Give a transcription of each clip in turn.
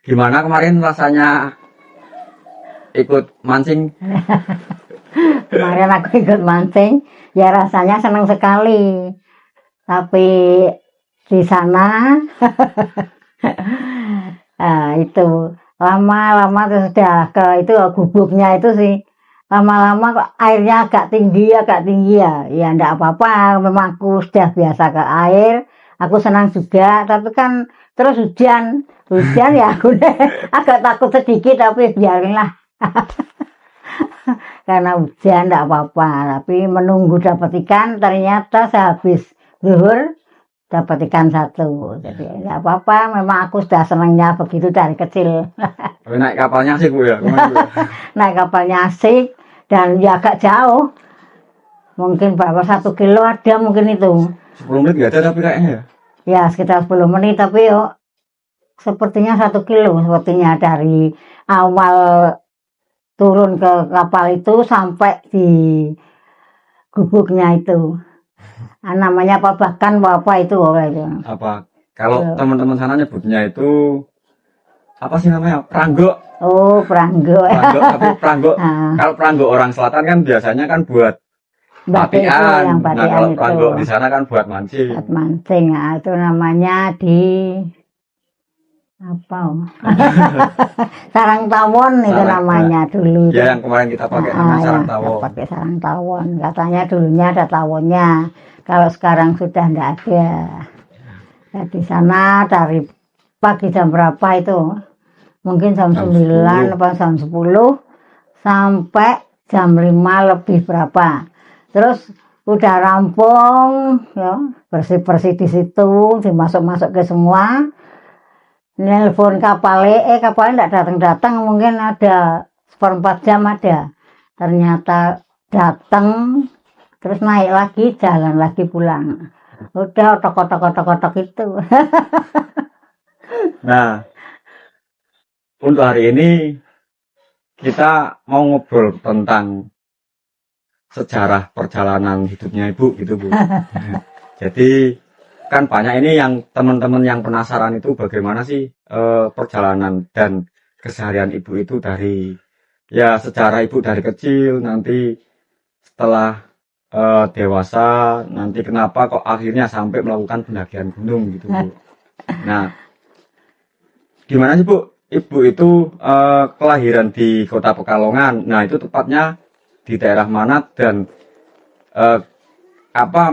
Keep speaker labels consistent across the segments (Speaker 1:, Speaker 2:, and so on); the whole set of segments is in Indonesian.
Speaker 1: Gimana kemarin rasanya ikut mancing?
Speaker 2: Kemarin aku ikut mancing, ya rasanya senang sekali. Tapi di sana itu lama-lama terus sudah ke itu gubuknya itu sih. Lama-lama kok airnya agak tinggi ya. Ya enggak apa-apa, memang aku sudah biasa ke air. Aku senang juga, tapi kan terus hujan ya aku agak takut sedikit, tapi biarinlah. Karena hujan enggak apa-apa, tapi menunggu dapat ikan ternyata sehabis zuhur dapat ikan satu. Jadi enggak apa-apa, memang aku sudah senangnya begitu dari kecil.
Speaker 1: Naik kapalnya asik Bu ya?
Speaker 2: Naik kapalnya asik dan ya agak jauh. Mungkin berapa 1 kilo ada mungkin itu.
Speaker 1: 10 menit nggak ada tapi kayaknya ya?
Speaker 2: Ya sekitar 10 menit tapi yuk sepertinya 1 kilo sepertinya dari awal turun ke kapal itu sampai di gubuknya itu. Namanya apa bahkan apa itu.
Speaker 1: Apa? Kalau teman-teman sana nyebutnya itu apa sih namanya? Peranggo.
Speaker 2: Oh, peranggo.
Speaker 1: Tapi peranggo. Kalau peranggo orang selatan kan biasanya kan buat batian. Nah, kalau peranggo di sana kan buat mancing.
Speaker 2: Buat mancing, nah, itu namanya di apa? Sarang tawon itu namanya dulu.
Speaker 1: Ya, yang kemarin kita pakai namanya sarang tawon.
Speaker 2: Pakai sarang tawon. Katanya dulunya ada tawonnya. Kalau sekarang sudah enggak ada. Ya, di sana dari pagi jam berapa itu? Mungkin jam 9 atau jam 10 sampai jam 5 lebih berapa. Terus udah rampung ya, bersih-bersih di situ, dimasuk-masuk ke semua. Nelpon kapalnya enggak datang-datang, mungkin ada 1/4 jam ada. Ternyata datang, terus naik lagi, jalan lagi pulang. Udah otok-otok itu.
Speaker 1: Nah, untuk hari ini kita mau ngobrol tentang sejarah perjalanan hidupnya Ibu gitu Bu. Jadi kan banyak ini yang teman-teman yang penasaran itu bagaimana sih perjalanan dan keseharian Ibu itu dari ya sejarah Ibu dari kecil, nanti setelah dewasa, nanti kenapa kok akhirnya sampai melakukan pendakian gunung gitu Bu. Nah, gimana sih Bu? Ibu itu kelahiran di Kota Pekalongan. Nah, itu tepatnya di daerah mana dan apa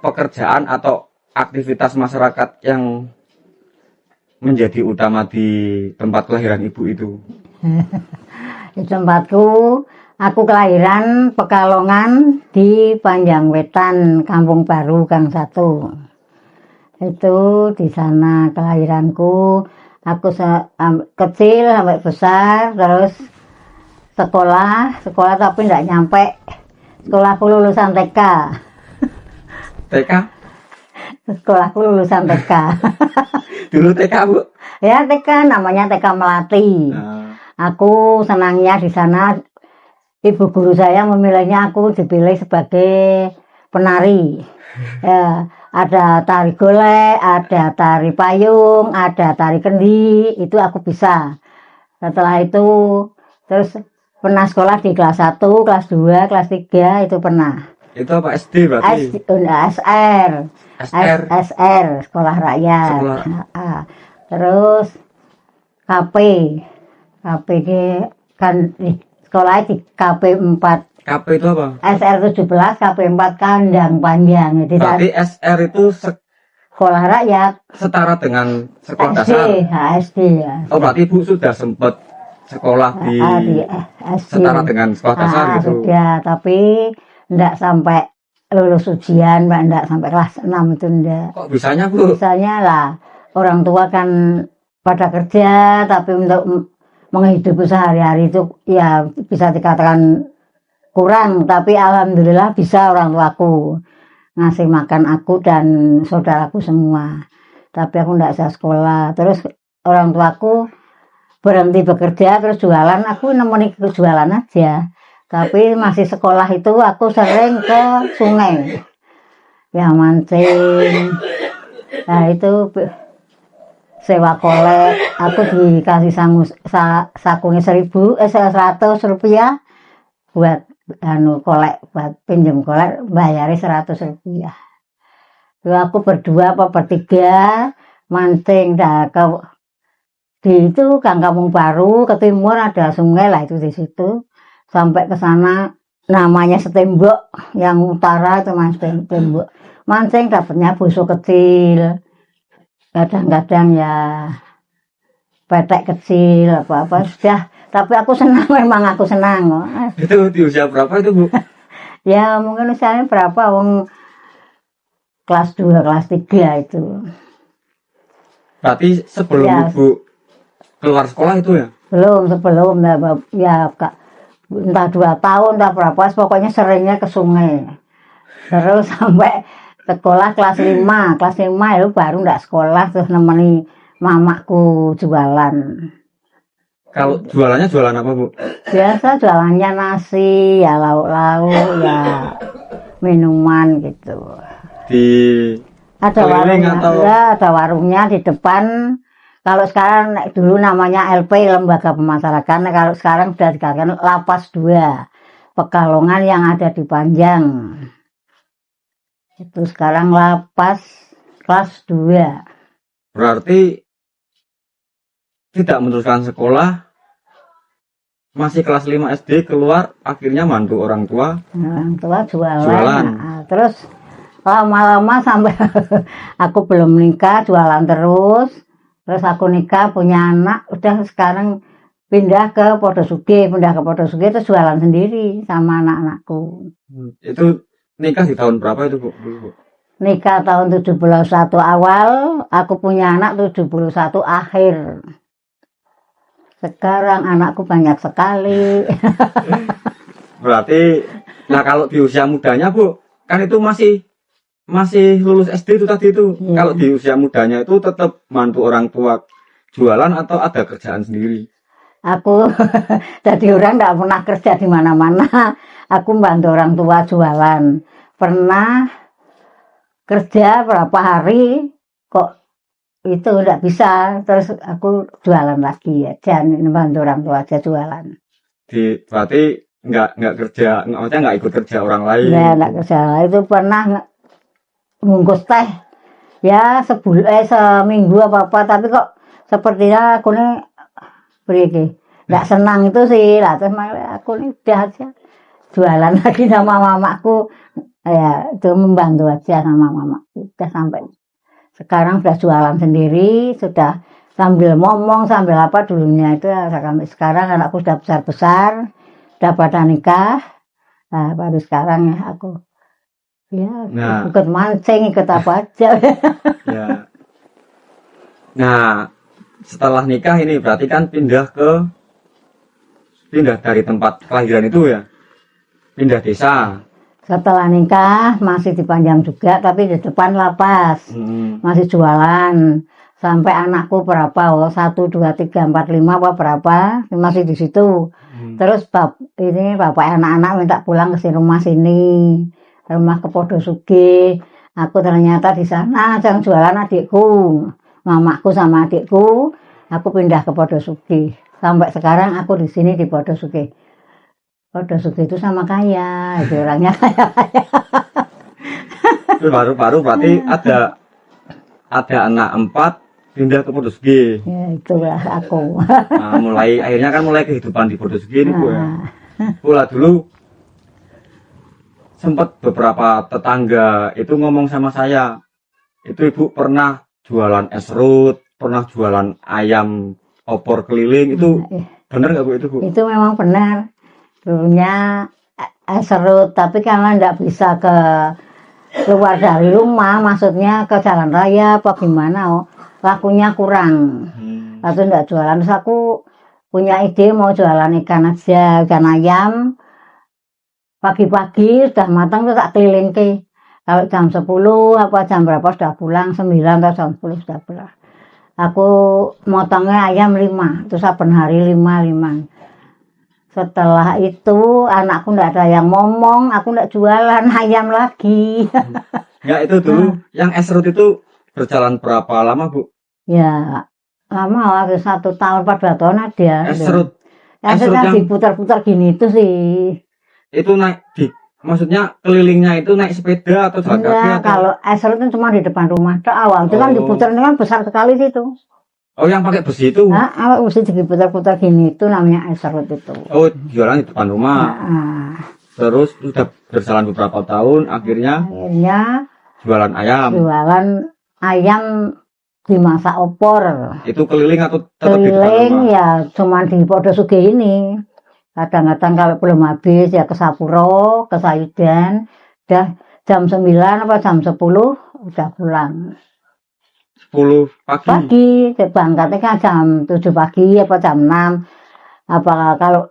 Speaker 1: pekerjaan atau aktivitas masyarakat yang menjadi utama di tempat kelahiran Ibu itu?
Speaker 2: Di tempatku, aku kelahiran Pekalongan di Panjangwetan, Kampung Baru Gang 1. Itu di sana kelahiranku. Aku kecil sampai besar, terus sekolah tapi enggak nyampe. Sekolahku lulusan TK.
Speaker 1: TK?
Speaker 2: Sekolahku lulusan TK.
Speaker 1: Dulu TK Bu?
Speaker 2: Ya TK, namanya TK Melati. Aku senangnya di sana. Ibu guru saya memilihnya aku dipilih sebagai penari. Ya, ada tari golek, ada tari payung, ada tari kendi, itu aku bisa. Setelah itu terus pernah sekolah di kelas 1, kelas 2, kelas 3 itu pernah.
Speaker 1: Itu apa SD berarti?
Speaker 2: SR, sekolah rakyat. Terus KP kan sekolah di KP 4.
Speaker 1: KP itu apa?
Speaker 2: SR 17, KP 4 kandang panjang. Jadi
Speaker 1: berarti SR itu
Speaker 2: sekolah rakyat.
Speaker 1: Setara dengan sekolah dasar?
Speaker 2: SD ya.
Speaker 1: Oh, berarti Ibu sudah sempat sekolah di setara dengan sekolah dasar gitu?
Speaker 2: Sudah, tapi enggak sampai lulus ujian, enggak sampai kelas 6 itu enggak.
Speaker 1: Kok bisanya Bu?
Speaker 2: Bisanya lah, orang tua kan pada kerja, tapi untuk menghidupi sehari-hari itu ya bisa dikatakan kurang, tapi alhamdulillah bisa orang tuaku ngasih makan aku dan saudaraku semua. Tapi aku enggak bisa sekolah. Terus orang tuaku berhenti bekerja terus jualan, aku nemeni jualan aja. Tapi masih sekolah itu aku sering ke sungai. Ya mancing. Nah itu sewa kolek, aku dikasih sakunya 100 rupiah buat kolek, buat pinjem kolek, bayarnya 100 rupiah. Lalu aku berdua apa bertiga mancing di itu Gang Kampung Baru ke timur ada sungai lah itu di situ sampai ke sana namanya Setembok, yang utara itu Mas Tembok. Mancing dapatnya busuk kecil, kadang-kadang ya petek kecil apa-apa sudah. Tapi aku senang, memang aku senang.
Speaker 1: Itu di usia berapa itu, Bu?
Speaker 2: Ya mungkin usianya berapa, wong kelas 2, kelas 3 itu.
Speaker 1: Berarti sebelum
Speaker 2: Ya.
Speaker 1: Ibu keluar sekolah itu ya?
Speaker 2: Sebelum ya Kak, entah 2 tahun entah berapa, pokoknya seringnya ke sungai. Terus sampai sekolah kelas 5 itu baru ndak sekolah, terus nemeni mamaku jualan.
Speaker 1: Kalau jualannya jualan apa, Bu?
Speaker 2: Biasa jualannya nasi, ya lauk-lauk, ya minuman gitu.
Speaker 1: Di
Speaker 2: Ada
Speaker 1: keliling
Speaker 2: warungnya,
Speaker 1: atau
Speaker 2: ya, ada warungnya di depan. Kalau sekarang dulu namanya LP, Lembaga Pemasarakan. Kalau sekarang sudah dikatakan Lapas 2, Pekalongan yang ada di Panjang. Itu sekarang Lapas kelas 2.
Speaker 1: berarti tidak meneruskan sekolah, masih kelas 5 SD keluar, akhirnya mantu orang tua.
Speaker 2: Orang tua jualan.
Speaker 1: Jualan.
Speaker 2: Terus lama-lama sampai aku belum nikah, jualan terus. Terus aku nikah, punya anak, udah sekarang pindah ke Podosuge terus jualan sendiri sama anak-anakku.
Speaker 1: Itu nikah di tahun berapa itu, Bu?
Speaker 2: Nikah tahun 71 awal, aku punya anak 71 akhir. Sekarang anakku banyak sekali.
Speaker 1: Berarti, nah kalau di usia mudanya, Bu, kan itu masih lulus SD itu tadi itu.
Speaker 2: Iya.
Speaker 1: Kalau di usia mudanya itu tetap mantu orang tua jualan atau ada kerjaan sendiri?
Speaker 2: Aku jadi orang tidak pernah kerja di mana-mana. Aku bantu orang tua jualan. Pernah kerja berapa hari kok itu tidak bisa. Terus aku jualan lagi ya. Jangan bantu orang tua aja jualan.
Speaker 1: Berarti nggak kerja, maksudnya nggak ikut kerja orang lain.
Speaker 2: Ya tidak kerja. Itu pernah bungkus teh ya seminggu apa tapi kok sepertinya aku nih nggak senang itu sih lah, terus aku nih udah aja jualan lagi sama mamaku ya, itu membantu aja sama mamaku. Udah sampai sekarang sudah jualan sendiri, sudah sambil ngomong sambil apa dulunya itu sampai sekarang anakku sudah besar sudah pada nikah. Nah baru sekarang ya aku ya, ikut mancing, ikut apa aja.
Speaker 1: Ya. Nah, setelah nikah ini berarti kan pindah dari tempat kelahiran itu ya, pindah desa.
Speaker 2: Setelah nikah masih di Panjang juga, tapi di depan lapas. Masih jualan. Sampai anakku berapa? 1, 2, 3, 4, 5 apa berapa? Masih di situ. Terus bapak anak-anak minta pulang ke rumah sini. Rumah ke Podosuge. Aku ternyata di sana yang jualan adikku, mamaku sama adikku. Aku pindah ke Podosuge. Sampai sekarang aku di sini di Podosuge. Podosuge itu sama kaya, itu orangnya kaya.
Speaker 1: Terus baru berarti ada anak 4 pindah ke Podosuge.
Speaker 2: Ya itulah aku.
Speaker 1: Nah, akhirnya kan mulai kehidupan di Podosuge ini, Bu ya. Pula dulu sempat beberapa tetangga itu ngomong sama saya, itu Ibu pernah jualan es serut, pernah jualan ayam opor keliling, itu benar nggak Bu itu, Bu?
Speaker 2: Itu memang benar. Dulunya es serut, tapi karena nggak bisa keluar dari rumah, maksudnya ke jalan raya apa gimana, lakunya kurang. Lalu nggak jualan. Terus aku punya ide mau jualan ikan aja, ikan ayam. Pagi-pagi sudah matang terus tak keliling ke. Kalau jam 10 apa jam berapa sudah pulang, 9 atau jam 10 sudah pulang. Aku motongnya ayam 5, terus saben hari 5. Setelah itu anakku nggak ada yang ngomong, aku nggak jualan ayam lagi.
Speaker 1: Ya itu dulu yang es serut itu berjalan berapa lama Bu?
Speaker 2: Ya lama waktu 1 tahun 2 tahun ada.
Speaker 1: Esrut
Speaker 2: Esrutnya
Speaker 1: yang
Speaker 2: diputar-putar gini itu sih.
Speaker 1: itu naik maksudnya kelilingnya itu naik sepeda atau jalan kaki
Speaker 2: Enggak,
Speaker 1: atau?
Speaker 2: kalau esrut itu cuma di depan rumah. Awal itu kan
Speaker 1: Oh.
Speaker 2: diputar, ini kan besar sekali situ.
Speaker 1: Oh, yang pakai besi itu?
Speaker 2: Awal mesti diputar-putar gini itu namanya esrut itu.
Speaker 1: Oh, jualan di depan rumah.
Speaker 2: Nah,
Speaker 1: Terus sudah berjalan beberapa tahun, akhirnya jualan ayam
Speaker 2: dimasak opor.
Speaker 1: itu keliling atau tetap di depan
Speaker 2: Keliling
Speaker 1: rumah?
Speaker 2: ya cuma di Podo Suge ini. Kadang-kadang kalau belum habis ya ke Sapuro, ke Sayudan. Udah jam 9 apa jam 10 udah pulang.
Speaker 1: 10 pagi.
Speaker 2: Pagi, berangkatnya kan jam 7 pagi apa jam 6. Apa kalau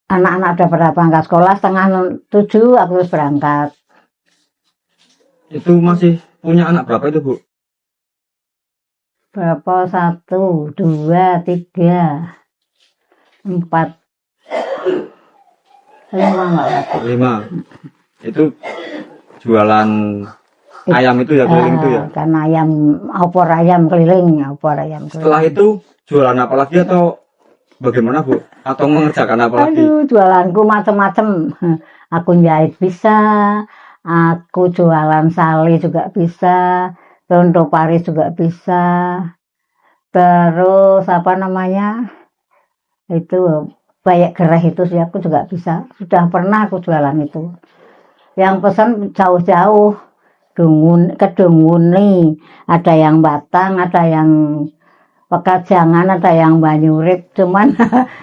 Speaker 2: anak-anak udah pada berangkat sekolah setengah 7 aku harus berangkat.
Speaker 1: Itu masih punya anak berapa itu Bu?
Speaker 2: Berapa? 1, 2, 3, 4, 5.
Speaker 1: 5. Itu jualan ayam itu ya, keliling itu ya?
Speaker 2: Kan opor ayam keliling.
Speaker 1: Setelah itu jualan apa lagi atau bagaimana Bu? Atau mengerjakan apa lagi?
Speaker 2: Aduh, jualanku macam-macam. Aku jahit bisa, aku jualan sali juga bisa, ronto Paris juga bisa. Terus apa namanya? Itu bayak gerah itu sih aku juga bisa. Sudah pernah aku jualan itu. Yang pesan jauh-jauh, ke Dungun nih. Ada yang Batang, ada yang Pekajangan, ada yang Banyurip. Cuman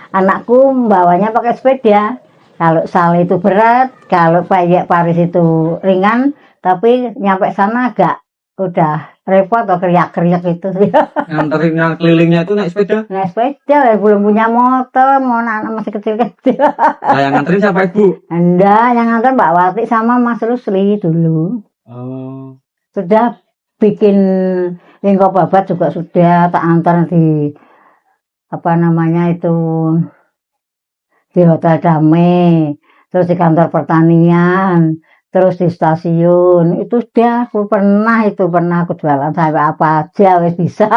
Speaker 2: anakku bawanya pakai sepeda. Kalau sali itu berat, kalau bayak Paris itu ringan, tapi nyampe sana agak udah repot atau kriak-kriak itu.
Speaker 1: Nganterin yang kelilingnya itu naik sepeda?
Speaker 2: Naik sepeda, belum punya motor, mau anak masih kecil-kecil.
Speaker 1: Nah, yang nganterin siapa Ibu?
Speaker 2: Enggak, yang nganter Mbak Wati sama Mas Rusli dulu.
Speaker 1: Oh.
Speaker 2: Sudah bikin lingkup babat juga sudah tak antar di apa namanya itu di Hotel Damai, terus di kantor pertanian, terus di stasiun. Itu sudah aku pernah aku jualan sampai apa aja wis bisa.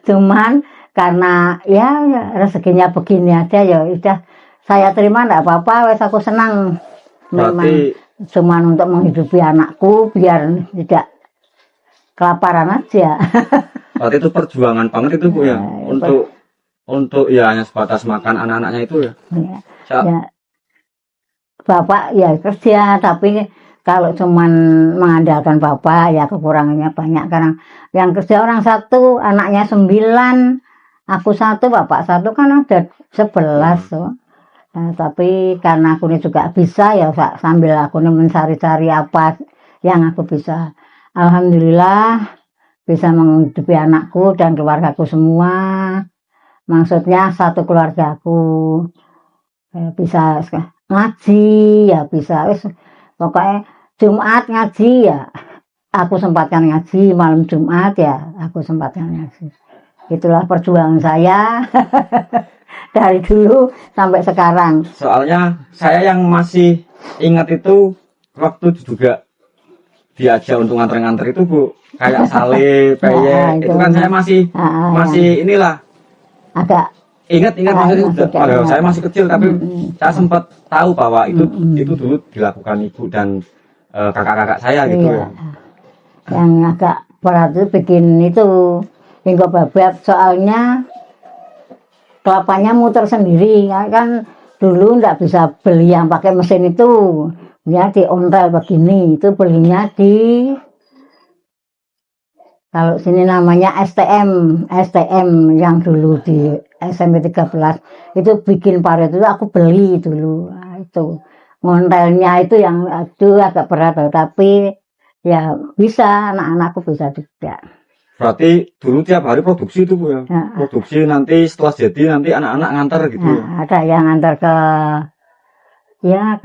Speaker 2: Cuman karena ya rezekinya begini aja ya udah saya terima enggak apa-apa, wis aku senang. Memang cuman untuk menghidupi anakku biar tidak kelaparan aja.
Speaker 1: Berarti itu perjuangan banget itu Bu ya, untuk ya hanya sebatas makan anak-anaknya itu ya.
Speaker 2: Ya. Bapak ya kerja, tapi kalau cuman mengandalkan bapak ya kekurangannya banyak karena yang kerja orang 1, anaknya 9, aku 1, bapak 1 kan ada 11 tuh. Nah, tapi karena aku ini juga bisa ya sambil aku ini mencari-cari apa yang aku bisa. Alhamdulillah bisa menghidupi anakku dan keluargaku semua. Maksudnya satu keluargaku bisa ngaji ya bisa. Pokoknya Jumat ngaji ya aku sempatkan ngaji, malam Jumat ya aku sempatkan ngaji. Itulah perjuangan saya. Dari dulu sampai sekarang.
Speaker 1: Soalnya saya yang masih ingat itu waktu juga diajak untuk nganter-nganter itu Bu, kayak sale, peye, itu kan saya masih inilah agak ingat maksudnya padahal saya masih kecil tapi saya sempat tahu bahwa itu dulu dilakukan ibu dan kakak-kakak saya gitu ya.
Speaker 2: Yang agak berat itu bikin itu lingkup babat soalnya kelapanya muter sendiri kan dulu nggak bisa beli yang pakai mesin itu ya di ontel begini itu belinya di kalau sini namanya STM yang dulu di SMP 13 itu bikin parit itu aku beli dulu. Nah, itu ngontelnya itu yang itu agak berat tapi ya bisa anak-anakku bisa juga.
Speaker 1: Berarti dulu tiap hari produksi itu Bu ya? Produksi nanti setelah jadi nanti anak-anak ngantar gitu ya?
Speaker 2: Ada yang ngantar ke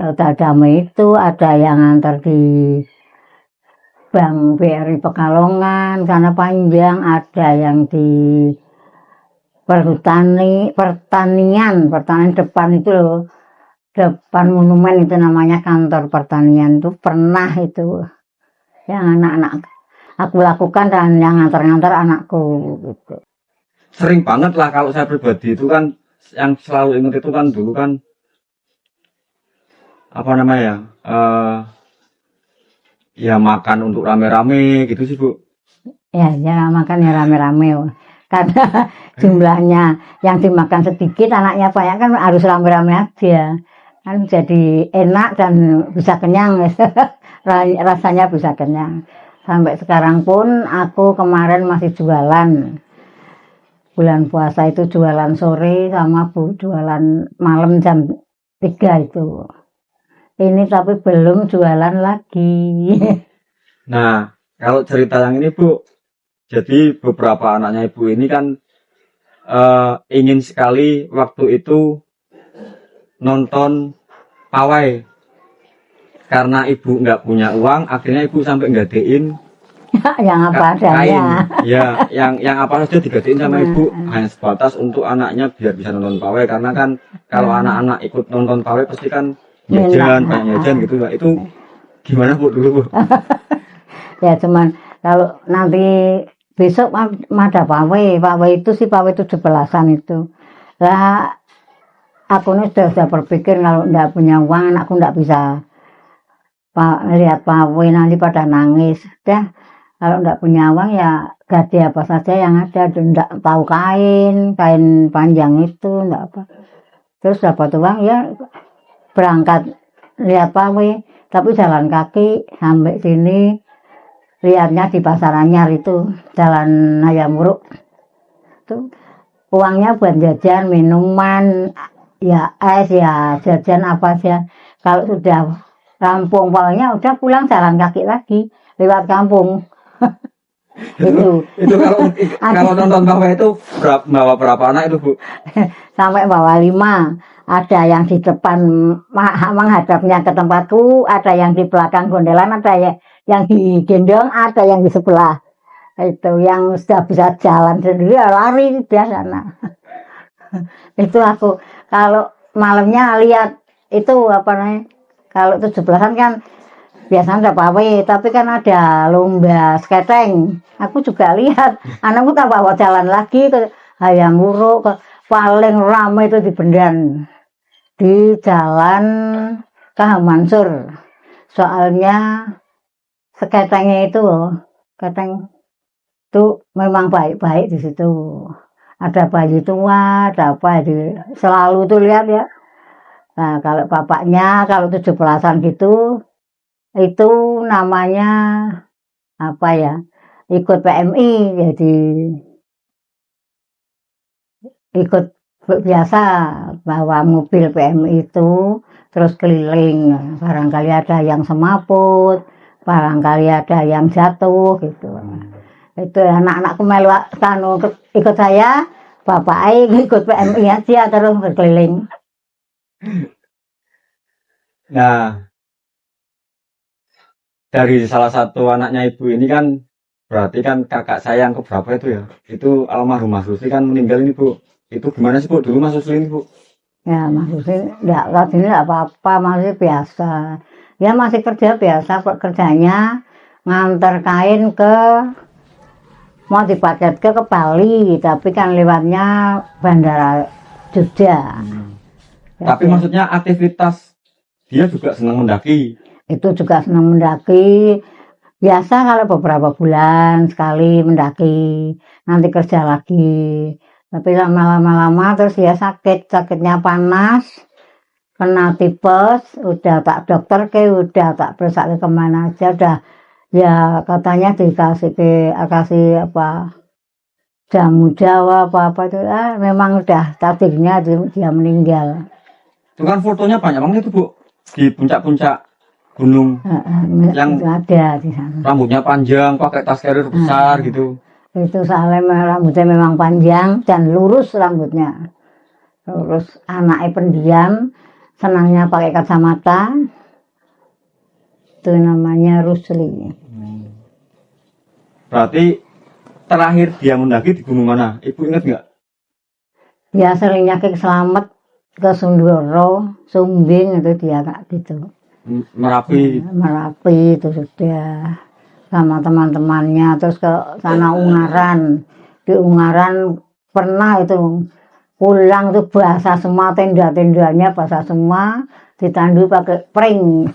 Speaker 2: Hotel Damai itu, ada yang ngantar di Bank BRI Pekalongan karena panjang, ada yang di pertanian depan itu loh, depan monumen itu namanya kantor pertanian itu pernah itu yang aku lakukan dan yang ngantar-ngantar anakku gitu.
Speaker 1: Sering banget lah kalau saya pribadi itu kan yang selalu ingat itu kan dulu kan apa namanya ya makan untuk rame-rame gitu sih Bu.
Speaker 2: Ya makan ya rame-rame. Karena jumlahnya yang dimakan sedikit, anaknya banyak kan harus rame-rame aja. Kan jadi enak dan bisa kenyang. Rasanya bisa kenyang. Sampai sekarang pun aku kemarin masih jualan. Bulan puasa itu jualan sore sama Bu jualan malam jam 3 itu. Ini tapi belum jualan lagi.
Speaker 1: Nah, kalau cerita yang ini Bu, jadi beberapa anaknya Ibu ini kan ingin sekali waktu itu nonton pawai. Karena Ibu nggak punya uang, akhirnya Ibu sampai nggadein
Speaker 2: Yang apa adanya.
Speaker 1: Ya, yang apa saja digadein sama Ibu hanya sebatas untuk anaknya biar bisa nonton pawai. Karena kan kalau anak-anak ikut nonton pawai pasti kan jajan, banyak jajan gitu Mbak. Itu gimana Bu dulu Bu?
Speaker 2: Ya cuman kalau nanti besok ada pawai itu sih pawai 17-an itu. Lah aku ini sudah berpikir kalau enggak punya uang anakku enggak bisa lihat pawai nanti pada nangis. Dah kalau enggak punya uang ya gade apa saja yang ada, enggak tahu kain panjang itu enggak apa. Terus dapat uang ya berangkat lihat pawai, tapi jalan kaki sampai sini lihatnya di pasar anyar itu jalan Hayam Wuruk tuh uangnya buat jajan minuman ya es ya jajan apa aja. Kalau sudah rampung pawainya udah pulang jalan kaki lagi lewat kampung.
Speaker 1: Itu kalau nonton pawai itu bawa berapa anak itu Bu?
Speaker 2: Sampai bawa 5. Ada yang di depan menghadapnya ke tempatku, ada yang di belakang gondelan, ada yang digendong, ada yang di sebelah. Itu yang sudah bisa jalan sendiri lari dia sana. Itu aku kalau malamnya lihat itu apa namanya? Kalau 17-an kan biasanya ada pawai, tapi kan ada lomba sketeng. Aku juga lihat, anakku tak bawa jalan lagi ke Hayam Wuruk, paling ramai itu di Bendan. Di jalan K.H. Mansur. Soalnya sketengnya itu, sketeng itu memang baik-baik di situ. Ada bayi tua, ada apa, selalu tuh lihat ya. Nah, kalau bapaknya, kalau 17-an gitu, itu namanya apa ya? Ikut PMI, jadi ikut biasa bawa mobil PMI itu terus keliling. Barangkali ada yang semaput, barangkali ada yang jatuh gitu. Itu anak-anakku melu ikut saya, bapak ikut PMI aja terus berkeliling.
Speaker 1: Nah, dari salah satu anaknya Ibu ini kan berarti kan kakak saya yang keberapa itu ya? Itu almarhum Mas Rusli kan meninggal ini Bu. Itu gimana sih Bu dulu Mas Rusli ini Bu?
Speaker 2: Ya Mas Rusli saat ini enggak apa-apa, masih biasa. Ya masih kerja biasa, kerjanya ngantar kain mau dipaket ke Bali, tapi kan lewatnya bandara Jogja.
Speaker 1: Tapi maksudnya aktivitas dia juga senang mendaki.
Speaker 2: Itu juga senang mendaki. Biasa kalau beberapa bulan sekali mendaki, nanti kerja lagi. Tapi lama-lama terus dia sakitnya panas, kena tipes, udah tak dokter udah tak periksa kemana aja, udah ya katanya kasih apa jamu Jawa apa itu memang udah takdirnya dia meninggal.
Speaker 1: Itu kan fotonya banyak banget itu Bu di puncak-puncak gunung yang
Speaker 2: ada di sana.
Speaker 1: Rambutnya panjang, pakai tas carrier besar gitu.
Speaker 2: Itu soalnya rambutnya memang panjang dan lurus rambutnya. Lurus, anaknya pendiam, senangnya pakai kacamata. Itu namanya Rusli.
Speaker 1: Berarti terakhir dia mendaki di gunung mana? Ibu ingat nggak?
Speaker 2: Dia seringnya ke Selamet, ke Sundoro, Sumbing itu dia kak gitu.
Speaker 1: Merapi.
Speaker 2: Merapi itu sudah. sama teman-temannya, terus ke sana Ungaran. Di Ungaran pernah itu pulang tuh basah semua, tenda-tendanya basah semua, ditandu pakai pring.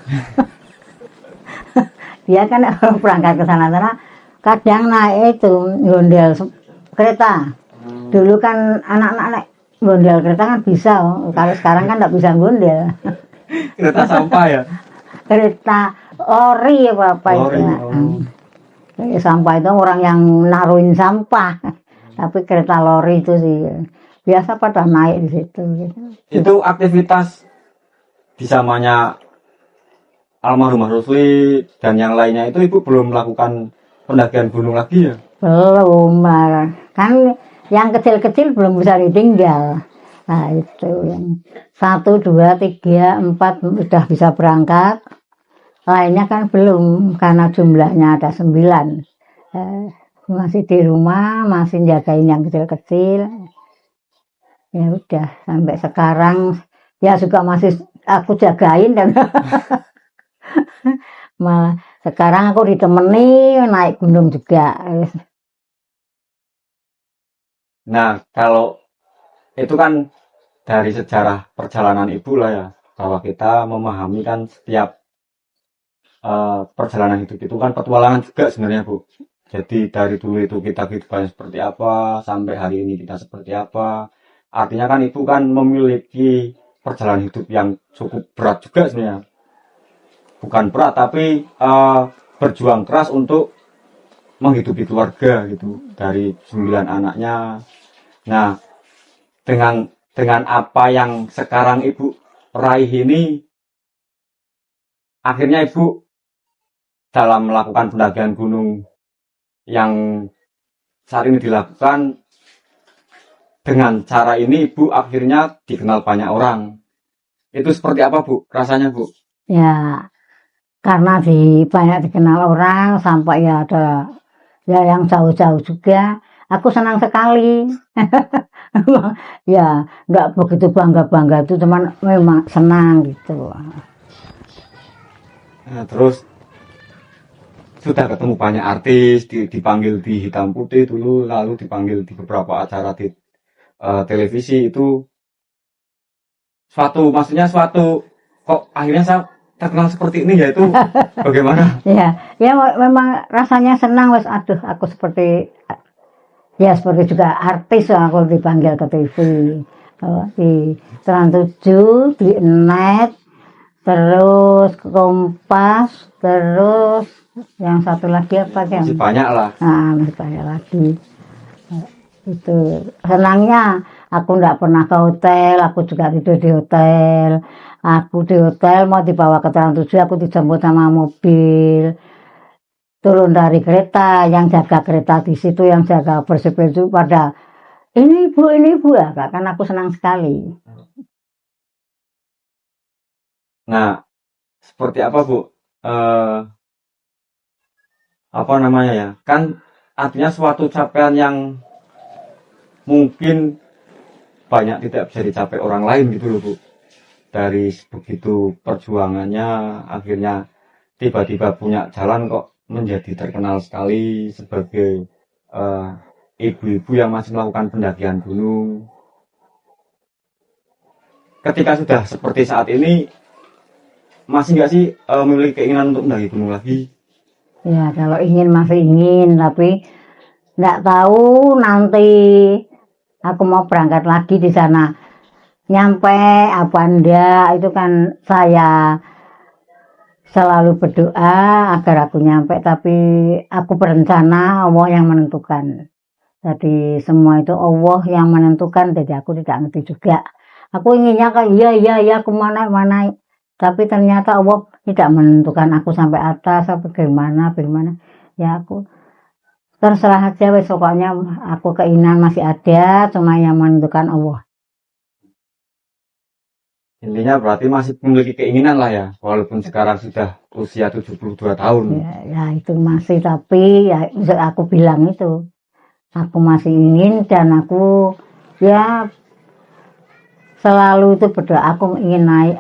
Speaker 2: Dia kan berangkat ke sana-sana, kadang naik itu gondel kereta. Dulu kan anak-anak naik gondel kereta kan bisa, kalau sekarang kan nggak bisa gondel.
Speaker 1: Kereta sampah ya.
Speaker 2: Kereta lori apa
Speaker 1: Lori,
Speaker 2: itu.
Speaker 1: oh.
Speaker 2: Sampah itu orang yang naruhin sampah. Tapi kereta lori itu sih biasa pada naik di situ. Gitu.
Speaker 1: Itu aktivitas di zamannya almarhum Rusli dan yang lainnya itu ibu belum melakukan pendakian gunung lagi ya?
Speaker 2: Belum, kan yang kecil-kecil belum bisa ditinggal. Nah itu yang 1, 2, 3, 4 udah bisa berangkat. Lainnya kan belum karena jumlahnya ada 9. Masih di rumah, masih jagain yang kecil-kecil. Ya udah sampai sekarang ya juga masih aku jagain dan malah sekarang aku ditemani naik gunung juga.
Speaker 1: Nah, kalau itu kan dari sejarah perjalanan ibu lah ya, bahwa kita memahami kan setiap perjalanan hidup itu kan petualangan juga sebenarnya Bu. Jadi dari dulu itu kita kehidupannya seperti apa, sampai hari ini kita seperti apa. Artinya kan ibu kan memiliki perjalanan hidup yang cukup berat juga sebenarnya. Bukan berat, tapi berjuang keras untuk menghidupi keluarga gitu. Dari 9 anaknya. Nah, dengan apa yang sekarang ibu raih ini, akhirnya ibu dalam melakukan pendakian gunung yang saat ini dilakukan, dengan cara ini ibu akhirnya dikenal banyak orang. Itu seperti apa Bu rasanya Bu?
Speaker 2: Ya karena banyak dikenal orang sampai ya ada ya yang jauh-jauh juga. Aku senang sekali. Ya nggak begitu bangga-bangga itu, cuman memang senang gitu.
Speaker 1: Nah, terus sudah ketemu banyak artis, dipanggil di Hitam Putih dulu, lalu dipanggil di beberapa acara di televisi. Itu maksudnya kok akhirnya saya terkenal seperti ini, yaitu bagaimana?
Speaker 2: Ya memang rasanya senang, wes aduh aku seperti ya seperti juga artis, aku dipanggil ke TV, di Trans 7, di Net, terus Kompas, terus yang satu lagi apa kan?
Speaker 1: Masih banyak lah.
Speaker 2: Nah, masih banyak lagi. Itu senangnya aku nggak pernah ke hotel, aku juga tidur di hotel. Aku di hotel mau dibawa ke Trans 7, aku dijemput sama mobil. Turun dari kereta, yang jaga kereta di situ, yang jaga bersih-bersih pada ini bu ya, kan aku senang sekali.
Speaker 1: Nah, seperti apa Bu? Apa namanya ya? Kan artinya suatu capaian yang mungkin banyak tidak bisa dicapai orang lain gitu loh Bu. Dari begitu perjuangannya, akhirnya tiba-tiba punya jalan kok menjadi terkenal sekali sebagai ibu-ibu yang masih melakukan pendakian gunung. Ketika sudah seperti saat ini, masih nggak sih memiliki keinginan untuk mendaki gunung lagi?
Speaker 2: Ya kalau ingin masih ingin, tapi nggak tahu nanti aku mau berangkat lagi di sana nyampe apa enggak. Itu kan saya selalu berdoa agar aku nyampe, tapi aku berencana, Allah yang menentukan. Jadi semua itu Allah yang menentukan, jadi aku tidak ngerti juga. Aku inginnya kan iya kemana tapi ternyata Allah tidak menentukan aku sampai atas atau bagaimana. Ya aku terserah aja wes, pokoknya aku keinginan masih ada, cuma yang menentukan Allah.
Speaker 1: Intinya berarti masih memiliki keinginan lah ya, walaupun sekarang sudah usia 72 tahun.
Speaker 2: Ya itu masih, tapi ya aku bilang itu, aku masih ingin, dan aku ya selalu itu berdoa, aku ingin naik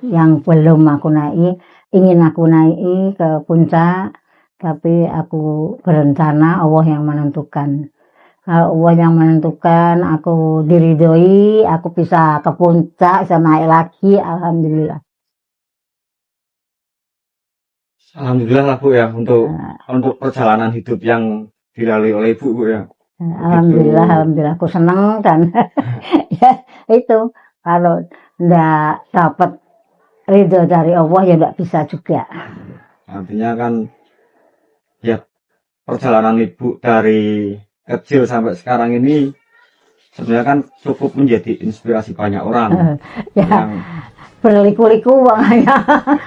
Speaker 2: yang belum aku naik, ingin aku naik ke puncak, Tapi aku berencana, Allah yang menentukan. Kalau Allah yang menentukan, aku diridhoi, aku bisa ke puncak, bisa naik lagi, alhamdulillah.
Speaker 1: Alhamdulillah lah Bu ya untuk perjalanan hidup yang dilalui oleh Ibu Bu ya.
Speaker 2: Alhamdulillah, aku senang dan ya itu kalau ndak dapat ridho dari Allah ya ndak bisa juga.
Speaker 1: Artinya kan ya perjalanan Ibu dari kecil sampai sekarang ini sebenarnya kan cukup menjadi inspirasi banyak orang
Speaker 2: Ya
Speaker 1: yang
Speaker 2: berliku-liku makanya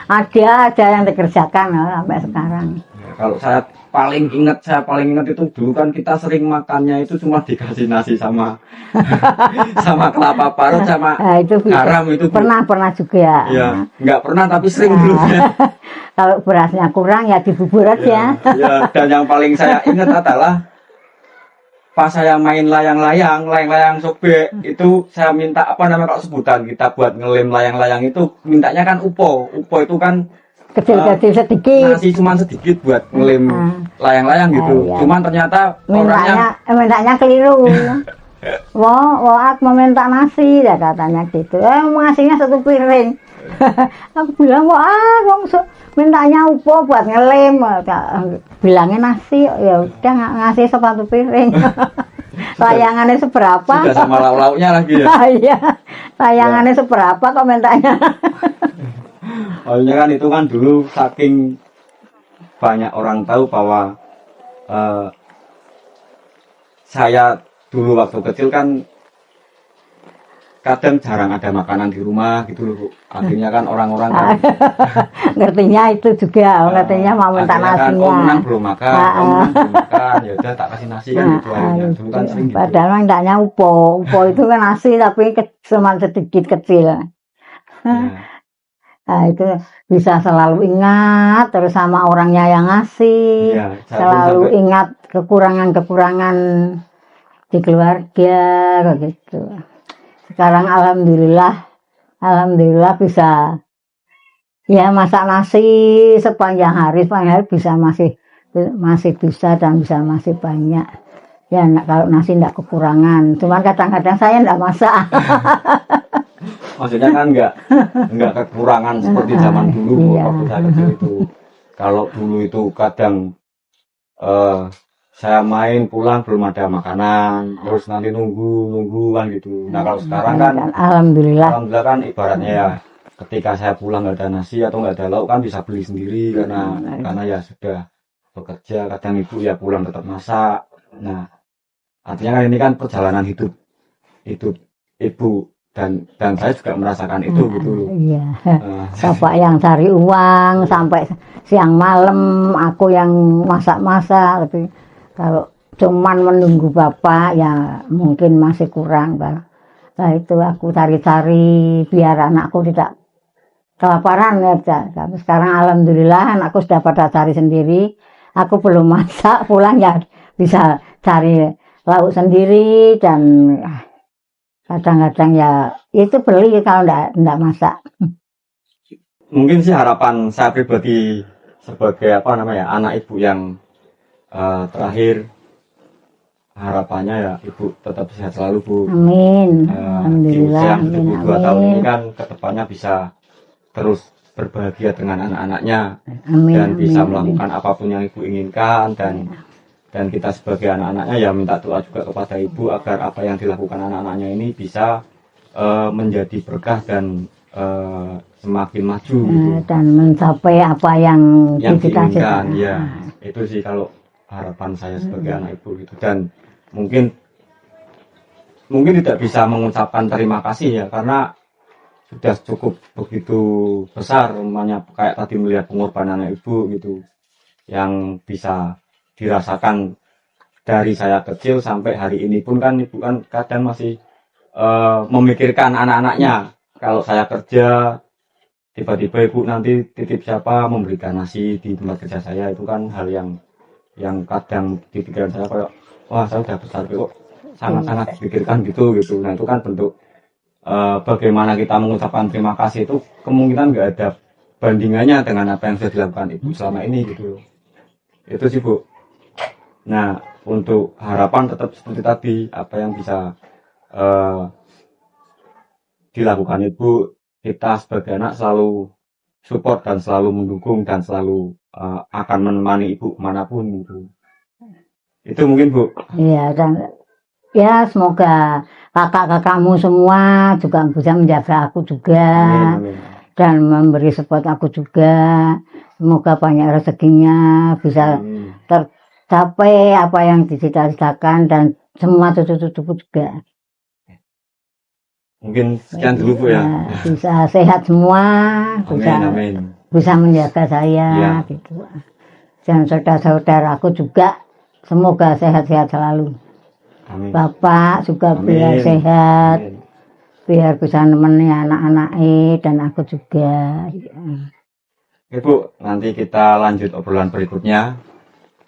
Speaker 2: ada yang dikerjakan sampai sekarang.
Speaker 1: ya, kalau saya paling ingat itu dulu kan kita sering makannya itu cuma dikasih nasi sama sama kelapa parut sama
Speaker 2: Itu
Speaker 1: garam itu Bu.
Speaker 2: pernah juga.
Speaker 1: Ya, nggak pernah tapi sering dulu ya.
Speaker 2: Kalau berasnya kurang ya dibubur aja.
Speaker 1: Ya, dan yang paling saya ingat adalah pas saya main layang-layang sobek itu saya minta apa namanya kalau sebutan kita buat ngelem layang-layang itu mintanya kan upo itu kan
Speaker 2: Kecil-kecil sedikit.
Speaker 1: nasi cuma sedikit buat ngelem layang-layang gitu.
Speaker 2: Iya.
Speaker 1: Cuman ternyata orangnya
Speaker 2: mintanya keliru. Wah, aku mau minta nasi, ya katanya gitu. Ngasihnya 1 piring. Aku bilang, wong mintanya upo buat ngelem. Bilangnya nasi, ya udah ngasih 1 piring. Layangannya seberapa?
Speaker 1: sudah sama lauk-lauknya lagi ya.
Speaker 2: Iya, layangannya seberapa kok mintanya.
Speaker 1: Soalnya kan itu kan dulu saking banyak orang tahu bahwa saya dulu waktu kecil kan kadang jarang ada makanan di rumah gitu loh Bu. Akhirnya kan orang-orang kan
Speaker 2: Ngertinya itu juga, ngertinya mau minta
Speaker 1: akhirnya kan,
Speaker 2: nasinya.
Speaker 1: oh menang belum makan, ya udah tak kasih nasi kan gitu akhirnya. Dulu kan sering gitu.
Speaker 2: Padahal mintanya upo itu kan nasi tapi cuma sedikit kecil.
Speaker 1: Ya.
Speaker 2: Nah, itu bisa selalu ingat terus sama orangnya yang ngasih,
Speaker 1: Iya,
Speaker 2: selalu
Speaker 1: sampai-
Speaker 2: ingat kekurangan-kekurangan di keluarga kayak gitu. Sekarang alhamdulillah bisa ya masak nasi sepanjang hari bisa masih bisa dan bisa masih banyak. Ya kalau nasi enggak kekurangan, cuman kadang-kadang saya enggak masak.
Speaker 1: Maksudnya kan enggak kekurangan seperti zaman dulu Bu,
Speaker 2: Iya.
Speaker 1: waktu saya kecil itu. Kalau dulu itu kadang saya main pulang belum ada makanan, terus nanti nunggu kan gitu. Nah kalau sekarang kan
Speaker 2: Alhamdulillah.
Speaker 1: alhamdulillah kan ibaratnya ya ketika saya pulang nggak ada nasi atau nggak ada lauk kan bisa beli sendiri karena ya sudah bekerja. Kadang ibu ya pulang tetap masak. Nah artinya kan ini kan perjalanan hidup ibu dan saya juga merasakan itu gitu loh.
Speaker 2: Iya. Bapak yang cari uang sampai siang malam, aku yang masak-masak. Tapi kalau cuman menunggu bapak ya mungkin masih kurang, Pak. Nah itu aku cari-cari biar anakku tidak kelaparan ya. Tapi sekarang alhamdulillah anakku sudah pada cari sendiri. Aku belum masak, pulang ya bisa cari lauk sendiri dan kadang-kadang ya itu beli kalau enggak masak.
Speaker 1: Mungkin sih harapan saya pribadi sebagai anak ibu yang terakhir, harapannya ya ibu tetap sehat selalu Bu.
Speaker 2: Amin.
Speaker 1: Di
Speaker 2: Alhamdulillah.
Speaker 1: usia yang 72 tahun ini
Speaker 2: Amin.
Speaker 1: kan kedepannya bisa terus berbahagia dengan anak-anaknya
Speaker 2: Amin.
Speaker 1: dan bisa
Speaker 2: amin.
Speaker 1: melakukan apapun yang ibu inginkan dan kita sebagai anak-anaknya ya minta doa juga kepada ibu agar apa yang dilakukan anak-anaknya ini bisa menjadi berkah dan semakin maju gitu.
Speaker 2: Dan mencapai apa yang
Speaker 1: Yang diinginkan
Speaker 2: dicita-citakan.
Speaker 1: ya itu sih kalau harapan saya sebagai anak ibu gitu. Dan mungkin tidak bisa mengucapkan terima kasih ya karena sudah cukup begitu besar namanya kayak tadi melihat pengorbanan ibu gitu yang bisa dirasakan dari saya kecil sampai hari ini pun kan ibu kan kadang masih memikirkan anak-anaknya. Kalau saya kerja tiba-tiba ibu nanti titip siapa memberikan nasi di tempat kerja saya, itu kan hal yang kadang di pikiran saya kayak wah saya udah besar kok sangat-sangat dipikirkan gitu. Nah itu kan bentuk bagaimana kita mengucapkan terima kasih itu kemungkinan nggak ada bandingannya dengan apa yang sudah dilakukan ibu selama ini gitu. Itu sih Bu. Nah, untuk harapan tetap seperti tadi, apa yang bisa eh, dilakukan Ibu, kita sebagai anak selalu support dan selalu mendukung dan selalu akan menemani Ibu manapun gitu. Itu mungkin Bu.
Speaker 2: Iya, dan ya semoga kakak-kakakmu semua juga bisa menjaga aku juga.
Speaker 1: Amin, amin.
Speaker 2: Dan memberi support aku juga. Semoga banyak rezekinya bisa
Speaker 1: Amin.
Speaker 2: tercapai apa yang dicita-citakan dan semua cucu-cucuku juga.
Speaker 1: Mungkin sekian dulu Bu ya.
Speaker 2: Bisa sehat semua,
Speaker 1: Amin, amin.
Speaker 2: bisa menjaga saya
Speaker 1: Ya.
Speaker 2: gitu. Dan saudara-saudaraku juga semoga sehat-sehat selalu.
Speaker 1: Amin.
Speaker 2: Bapak juga biar
Speaker 1: Amin.
Speaker 2: sehat,
Speaker 1: Amin.
Speaker 2: biar bisa nemeni anak-anaknya dan aku juga.
Speaker 1: Oke Bu, nanti kita lanjut obrolan berikutnya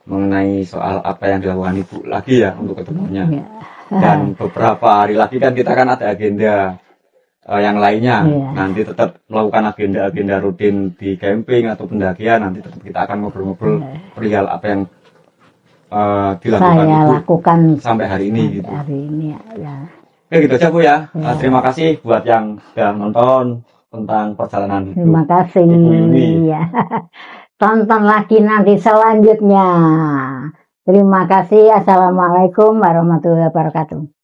Speaker 1: mengenai soal apa yang dilakukan Ibu lagi ya untuk kedepannya.
Speaker 2: Ya.
Speaker 1: Dan beberapa hari lagi kan kita kan ada agenda yang lainnya.
Speaker 2: Iya.
Speaker 1: Nanti tetap melakukan agenda-agenda rutin di camping atau pendakian. Nanti tetap kita akan ngobrol-ngobrol perihal apa yang dilakukan
Speaker 2: Saya
Speaker 1: Ibu
Speaker 2: lakukan
Speaker 1: sampai hari ini gitu.
Speaker 2: hari ini ya.
Speaker 1: Oke gitu aja Bu ya.
Speaker 2: Ya.
Speaker 1: Terima kasih buat yang sudah nonton tentang perjalanan hidup.
Speaker 2: Terima kasih.
Speaker 1: Ibu Yuni.
Speaker 2: Ya. Tonton lagi nanti selanjutnya. Terima kasih. Assalamualaikum warahmatullahi wabarakatuh.